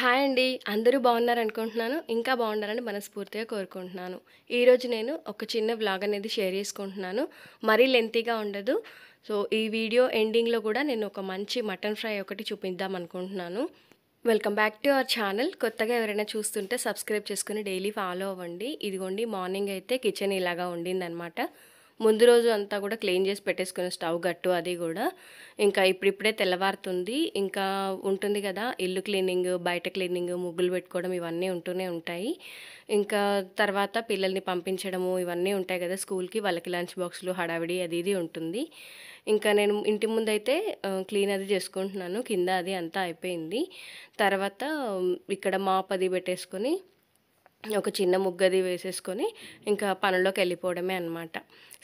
Hi అండి. అందరూ బాగున్నారనుకుంటున్నాను. ఇంకా బాగుండాలని మనస్ఫూర్తిగా కోరుకుంటున్నాను. ఈరోజు నేను ఒక చిన్న వ్లాగ్ అనేది షేర్ చేసుకుంటున్నాను. మరీ లెంతీగా ఉండదు. సో, ఈ వీడియో ఎండింగ్‌లో కూడా నేను ఒక మంచి మటన్ ఫ్రై ఒకటి చూపిద్దాం అనుకుంటున్నాను. Welcome back to our channel. కొత్తగా ఎవరైనా చూస్తుంటే సబ్స్క్రైబ్ చేసుకొని డైలీ ఫాలో అవ్వండి. ఇదిగోండి మార్నింగ్ అయితే కిచెన్ ఇలాగా ఉండిందనమాట. ముందు రోజు అంతా కూడా క్లీన్ చేసి పెట్టేసుకున్న స్టవ్ గట్టు అది కూడా. ఇంకా ఇప్పుడిప్పుడే తెల్లవారుతుంది. ఇంకా ఉంటుంది కదా ఇల్లు క్లీనింగ్, బయట క్లీనింగ్, ముగ్గులు పెట్టుకోవడం ఇవన్నీ ఉంటూనే ఉంటాయి. ఇంకా తర్వాత పిల్లల్ని పంపించడము ఇవన్నీ ఉంటాయి కదా స్కూల్‌కి. వాళ్ళకి లంచ్ బాక్స్‌లు హడావిడి అది ఇది ఉంటుంది. ఇంకా నేను ఇంటి ముందైతే క్లీన్ అది చేసుకుంటున్నాను. కింద అది అంతా అయిపోయింది. తర్వాత ఇక్కడ మాప్ అది పెట్టేసుకొని ఒక చిన్న ముగ్గది వేసేసుకొని ఇంకా పనిలోకి వెళ్ళిపోవడమే అనమాట.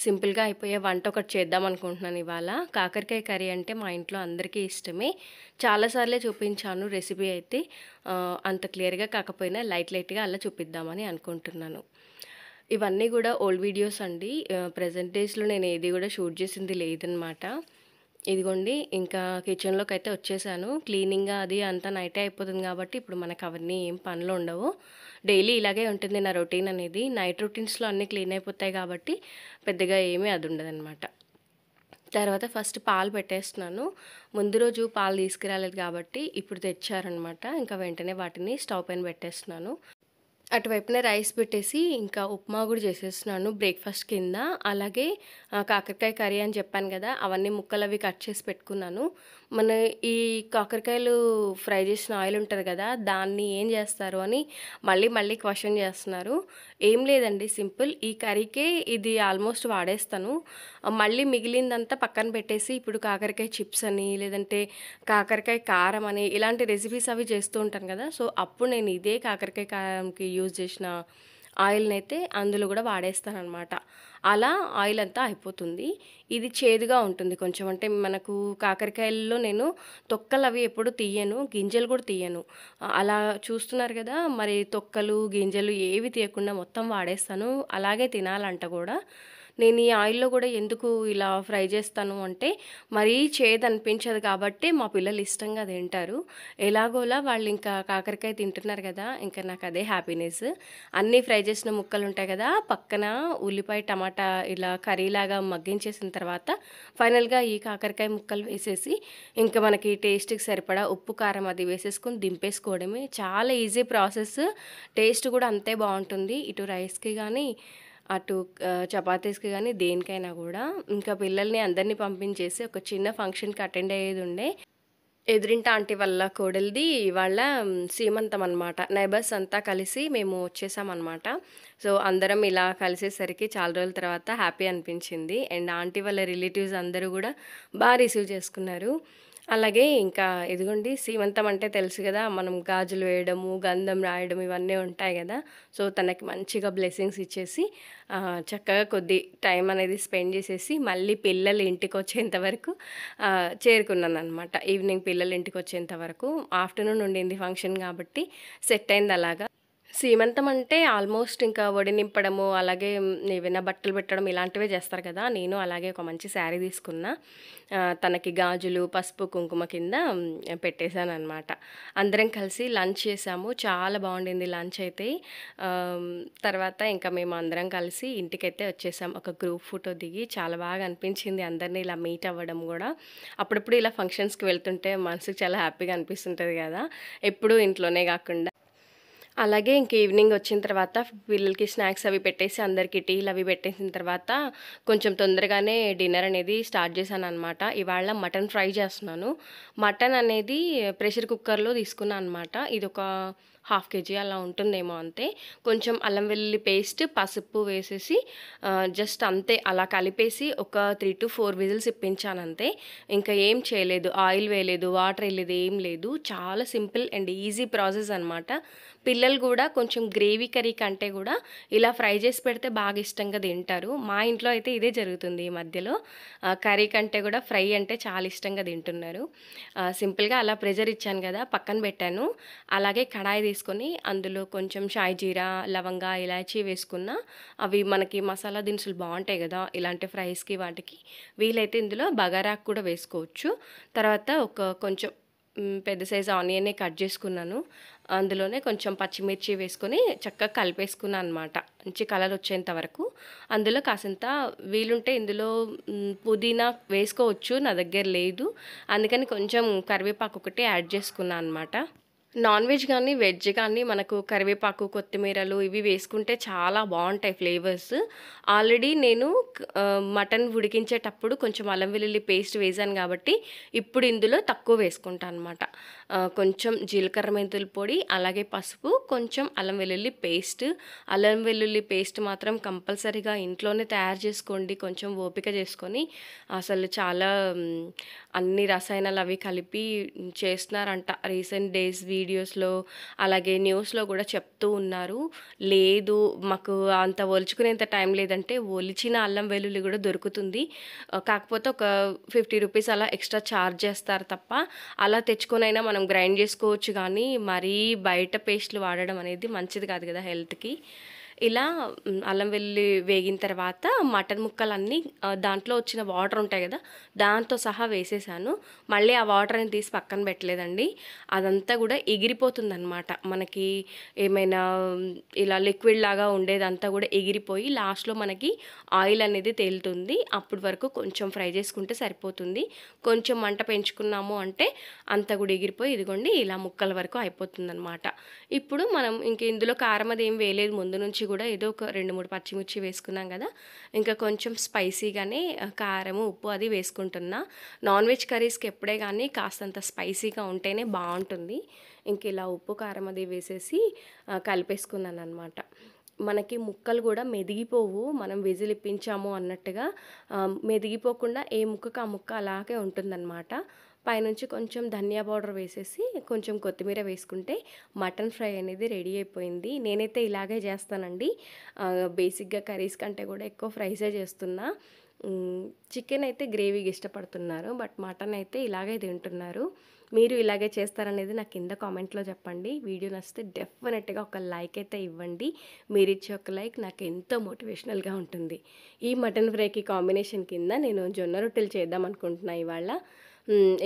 సింపుల్గా అయిపోయే వంట ఒకటి చేద్దాం అనుకుంటున్నాను ఇవాళ. కాకరకాయ కర్రీ అంటే మా ఇంట్లో అందరికీ ఇష్టమే. చాలాసార్లే చూపించాను రెసిపీ అయితే. అంత క్లియర్గా కాకపోయినా లైట్గా అలా చూపిద్దామని అనుకుంటున్నాను. ఇవన్నీ కూడా ఓల్డ్ వీడియోస్ అండి. ప్రెజెంట్ డేస్లో నేను ఏది కూడా షూట్ చేసింది లేదనమాట. ఇదిగోండి ఇంకా కిచెన్లోకైతే వచ్చేసాను. క్లీనింగ్ అది అంతా నైటే అయిపోతుంది కాబట్టి ఇప్పుడు మనకు అవన్నీ ఏం పనులు ఉండవు. డైలీ ఇలాగే ఉంటుంది నా రొటీన్ అనేది. నైట్ రొటీన్స్లో అన్నీ క్లీన్ అయిపోతాయి కాబట్టి పెద్దగా ఏమీ అది ఉండదనమాట. తర్వాత ఫస్ట్ పాలు పెట్టేస్తున్నాను. ముందు రోజు పాలు తీసుకురాలేదు కాబట్టి ఇప్పుడు తెచ్చారనమాట. ఇంకా వెంటనే వాటిని స్టవ్ పైన పెట్టేస్తున్నాను. అటువైపునే రైస్ పెట్టేసి ఇంకా ఉప్మా కూడా చేసేస్తున్నాను బ్రేక్ఫాస్ట్ కింద. అలాగే కాకరకాయ కర్రీ అని చెప్పాను కదా, అవన్నీ ముక్కలు అవి కట్ చేసి పెట్టుకున్నాను. మన ఈ కాకరకాయలు ఫ్రై చేసిన ఆయిల్ ఉంటుంది కదా, దాన్ని ఏం చేస్తారు అని మళ్ళీ క్వశ్చన్ చేస్తున్నారు. ఏం లేదండి, సింపుల్. ఈ కర్రీకే ఇది ఆల్మోస్ట్ వాడేస్తాను. మళ్ళీ మిగిలిందంతా పక్కన పెట్టేసి ఇప్పుడు కాకరకాయ చిప్స్ అని, లేదంటే కాకరకాయ కారం అని ఇలాంటి రెసిపీస్ అవి చేస్తూ ఉంటాను కదా. సో అప్పుడు నేను ఇదే కాకరకాయ కారంకి యూజ్ చేసిన ఆయిల్‌నైతే అందులో కూడా వాడేస్తాననమాట. అలా ఆయిల్ అంతా అయిపోతుంది. ఇది చేదుగా ఉంటుంది కొంచెం. అంటే మనకు కాకరకాయల్లో నేను తొక్కలవి ఎప్పుడు తీయను, గింజలు కూడా తీయను. అలా చూస్తున్నారు కదా, మరి తొక్కలు, గింజలు ఏవి తీయకుండా మొత్తం వాడేస్తాను. అలాగే తినాలంట కూడా. నేను ఈ ఆయిల్‌లో కూడా ఎందుకు ఇలా ఫ్రై చేస్తాను అంటే, మరీ చేదనిపించదు కాబట్టి మా పిల్లలు ఇష్టంగా తింటారు. ఎలాగోలా వాళ్ళు ఇంకా కాకరకాయ తింటున్నారు కదా, ఇంకా నాకు అదే హ్యాపీనెస్. అన్నీ ఫ్రై చేసిన ముక్కలుంటాయి కదా, పక్కన ఉల్లిపాయ, టమాటా ఇలా కర్రీలాగా మగ్గించేసిన తర్వాత ఫైనల్‌గా ఈ కాకరకాయ ముక్కలు వేసేసి ఇంకా మనకి టేస్ట్‌కి సరిపడా ఉప్పు, కారం అది వేసేసుకొని దింపేసుకోవడమే. చాలా ఈజీ ప్రాసెస్. టేస్ట్ కూడా అంతే బావుంటుంది. ఇటు రైస్‌కి గానీ, అటు చపాతీస్‌కి గానీ దేనికైనా గూడా. ఇంకా పిల్లల్ని అందరిని పంపించేసి ఒక చిన్న ఫంక్షన్‌కి అటెండ్ అయ్యేదుండే. ఎదురింటి ఆంటీ వాళ్ళ కోడలిది ఇవాళ సీమంతం అనమాట. నైబర్స్ అంతా కలిసి మేము వచ్చేసామనమాట. సో అందరం ఇలా కలిసేసరికి చాలా రోజుల తర్వాత హ్యాపీ అనిపించింది. అండ్ ఆంటీ వాళ్ళ రిలేటివ్స్ అందరూ గూడా రిసీవ్ చేసుకున్నారు. అలాగే ఇంకా ఇదిగోండి సీమంతం అంటే తెలుసు గదా, మనం గాజులు వేయడము, గంధం రాయడం ఇవన్నీ ఉంటాయి గదా. సో తనకి మంచిగా బ్లెస్సింగ్స్ ఇచ్చేసి చక్కగా కొద్ది టైం అనేది స్పెండ్ చేసేసి మళ్ళీ పిల్లలు ఇంటికొచ్చేంత వరకు చేరుకున్నాననమాట. ఈవినింగ్ పిల్లలు ఇంటికొచ్చేంత వరకు. ఆఫ్టర్‌నూన్ ఉండింది ఫంక్షన్ కాబట్టి సెట్ అయింది అలాగా. సీమంతం అంటే ఆల్మోస్ట్ ఇంకా ఒడి నింపడము, అలాగే ఏవైనా బట్టలు పెట్టడం ఇలాంటివే చేస్తారు కదా. నేను అలాగే ఒక మంచి శారీ తీసుకున్నా. తనకి గాజులు, పసుపు, కుంకుమ కింద పెట్టేశాననమాట. అందరం కలిసి లంచ్ చేసాము. చాలా బాగుండింది లంచ్ అయితే. తర్వాత ఇంకా మేము అందరం కలిసి ఇంటికైతే వచ్చేసాం. ఒక గ్రూప్ ఫోటో దిగి చాలా బాగా అనిపించింది అందరిని ఇలా మీట్ అవ్వడం కూడా. అప్పుడప్పుడు ఇలా ఫంక్షన్స్‌కి వెళ్తుంటే మనసుకి చాలా హ్యాపీగా అనిపిస్తుంటుంది కదా, ఎప్పుడూ ఇంట్లోనే కాకుండా. అలాగే ఇంక ఈవినింగ్ వచ్చిన తర్వాత పిల్లలకి స్నాక్స్ అవి పెట్టేసి అందరికీ టీలు అవి పెట్టేసిన తర్వాత కొంచెం తొందరగానే డిన్నర్ అనేది స్టార్ట్ చేశాననమాట. ఇవాళ మటన్ ఫ్రై చేస్తున్నాను. మటన్ అనేది ప్రెషర్ కుక్కర్‌లో తీసుకున్నా అనమాట. ఇదొక 1/2 కేజీ అలా ఉంటుందేమో అంతే. కొంచెం అల్లం వెల్లుల్లి పేస్ట్, పసుపు వేసేసి జస్ట్ అంతే అలా కలిపేసి ఒక 3-4 విజిల్స్ ఇప్పించానంతే. ఇంకా ఏం చేయలేదు, ఆయిల్ వేయలేదు, వాటర్ వేయలేదు, ఏం లేదు. చాలా సింపుల్ అండ్ ఈజీ ప్రాసెస్ అనమాట. పిల్లలు కూడా కొంచెం గ్రేవీ కర్రీ కంటే కూడా ఇలా ఫ్రై చేసి పెడితే బాగా ఇష్టంగా తింటారు. మా ఇంట్లో అయితే ఇదే జరుగుతుంది ఈ మధ్యలో. కర్రీ కంటే కూడా ఫ్రై అంటే చాలా ఇష్టంగా తింటున్నారు. సింపుల్గా అలా ప్రెషర్ ఇచ్చాను కదా, పక్కన పెట్టాను. అలాగే కడాయి తీసుకొని అందులో కొంచెం షాయి జీరా, లవంగా, ఇలాచీ వేసుకున్న. అవి మనకి మసాలా దినుసులు బాగుంటాయి కదా ఇలాంటి ఫ్రైస్కి వాటికి. వీలైతే ఇందులో బగారాకు కూడా వేసుకోవచ్చు. తర్వాత ఒక కొంచెం పెద్ద సైజు ఆనియనే కట్ చేసుకున్నాను. అందులోనే కొంచెం పచ్చిమిర్చి వేసుకొని చక్కగా కలిపేసుకున్నాను అనమాట. మంచి కలర్ వచ్చేంత వరకు. అందులో కాసింత వీలుంటే ఇందులో పుదీనా వేసుకోవచ్చు. నా దగ్గర లేదు. అందుకని కొంచెం కరివేపాకు ఒకటి యాడ్ చేసుకున్నాను అనమాట. నాన్ వెజ్ కానీ, వెజ్ కానీ మనకు కరివేపాకు, కొత్తిమీరలు ఇవి వేసుకుంటే చాలా బావుంటాయి ఫ్లేవర్స్. ఆల్రెడీ నేను మటన్ ఉడికించేటప్పుడు కొంచెం అల్లం వెల్లుల్లి పేస్ట్ వేశాను కాబట్టి, ఇప్పుడు ఇందులో తక్కువ వేసుకుంటాను అనమాట. కొంచెం జీలకర్ర మెంతుల పొడి, అలాగే పసుపు, కొంచెం అల్లం వెల్లుల్లి పేస్ట్. అల్లం వెల్లుల్లి పేస్ట్ మాత్రం కంపల్సరీగా ఇంట్లోనే తయారు చేసుకోండి. కొంచెం ఓపిక చేసుకొని అసలు చాలా అన్ని రసాయనాలు అవి కలిపి చేస్తున్నారంట రీసెంట్ డేస్ వీడియోస్లో, అలాగే న్యూస్లో కూడా చెప్తూ ఉన్నారు. లేదు మాకు అంత ఒలుచుకునేంత టైం లేదంటే ఒలిచిన అల్లం వెల్లుల్లి కూడా దొరుకుతుంది. కాకపోతే ఒక 50 రూపీస్ అలా ఎక్స్ట్రా ఛార్జ్ చేస్తారు తప్ప, అలా తెచ్చుకొనైనా మనం గ్రైండ్ చేసుకోవచ్చు. కానీ మరీ బయట పేస్ట్లు వాడడం అనేది మంచిది కాదు కదా హెల్త్కి. ఇలా అల్లం వెల్లుల్లి వేగిన తర్వాత మటన్ ముక్కలన్నీ దాంట్లో వచ్చిన వాటర్ ఉంటాయి కదా, దాంతో సహా వేసేసాను. మళ్ళీ ఆ వాటర్ని తీసి పక్కన పెట్టలేదండి. అదంతా కూడా ఎగిరిపోతుందన్నమాట. మనకి ఏమైనా ఇలా లిక్విడ్ లాగా ఉండేదంతా కూడా ఎగిరిపోయి లాస్ట్లో మనకి ఆయిల్ అనేది తేలుతుంది. అప్పటి వరకు కొంచెం ఫ్రై చేసుకుంటే సరిపోతుంది. కొంచెం మంట పెంచుకున్నాము అంటే అంతా కూడా ఎగిరిపోయి ఇదిగోండి ఇలా ముక్కల వరకు అయిపోతుందన్నమాట. ఇప్పుడు మనం ఇంక ఇందులో కారం అది ఏం వేయలేదు ముందు నుంచి కూడా, ఏదో ఒక 2-3 పచ్చిమిర్చి వేసుకున్నాం కదా, ఇంకా కొంచెం స్పైసీగానే కారము, ఉప్పు అది వేసుకుంటున్నా. నాన్ వెజ్ కర్రీస్కి ఎప్పుడే కానీ కాస్తంత స్పైసీగా ఉంటేనే బాగుంటుంది. ఇంక ఇలా ఉప్పు కారం అది వేసేసి కలిపేసుకున్నాను అనమాట. మనకి ముక్కలు కూడా మెదిగిపోవు, మనం విజిల్ ఇప్పించాము అన్నట్టుగా మెదిగిపోకుండా ఏ ముక్కకు ఆ ముక్క అలాగే ఉంటుందన్నమాట. పైనుంచి కొంచెం ధనియా పౌడర్ వేసేసి కొంచెం కొత్తిమీర వేసుకుంటే మటన్ ఫ్రై అనేది రెడీ అయిపోయింది. నేనైతే ఇలాగే చేస్తానండి. బేసిక్గా కర్రీస్ కంటే కూడా ఎక్కువ ఫ్రైసే చేస్తున్నా. చికెన్ అయితే గ్రేవీకి ఇష్టపడుతున్నారు, బట్ మటన్ అయితే ఇలాగే తింటున్నారు. మీరు ఇలాగే చేస్తారనేది నాకు కింద కామెంట్లో చెప్పండి. వీడియో నచ్చితే డెఫినెట్గా ఒక లైక్ అయితే ఇవ్వండి. మీరు ఇచ్చే ఒక లైక్ నాకు ఎంతో మోటివేషనల్గా ఉంటుంది. ఈ మటన్ ఫ్రైకి కాంబినేషన్ కింద నేను జొన్న రొట్టెలు చేద్దాం అనుకుంటున్నా ఇవాళ.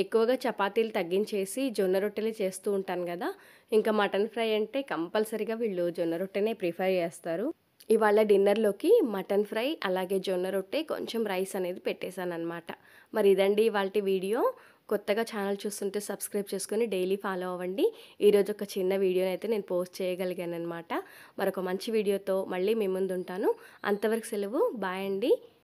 ఎక్కువగా చపాతీలు తగ్గించేసి జొన్న రొట్టెలే చేస్తూ ఉంటాను కదా, ఇంకా మటన్ ఫ్రై అంటే కంపల్సరీగా వీళ్ళు జొన్న రొట్టెనే ప్రిఫర్ చేస్తారు. ఇవాళ డిన్నర్లోకి మటన్ ఫ్రై అలాగే జొన్న రొట్టె కొంచెం రైస్ అనేది పెట్టేశాను అనమాట. మరి ఇదండి ఇవాల్టి వీడియో. కొత్తగా ఛానల్ చూస్తుంటే సబ్స్క్రైబ్ చేసుకొని డైలీ ఫాలో అవ్వండి. ఈరోజు ఒక చిన్న వీడియోని అయితే నేను పోస్ట్ చేయగలిగాను అనమాట. మరొక మంచి వీడియోతో మళ్ళీ మీ ముందు ఉంటాను. అంతవరకు సెలవు. బాయ్ అండి.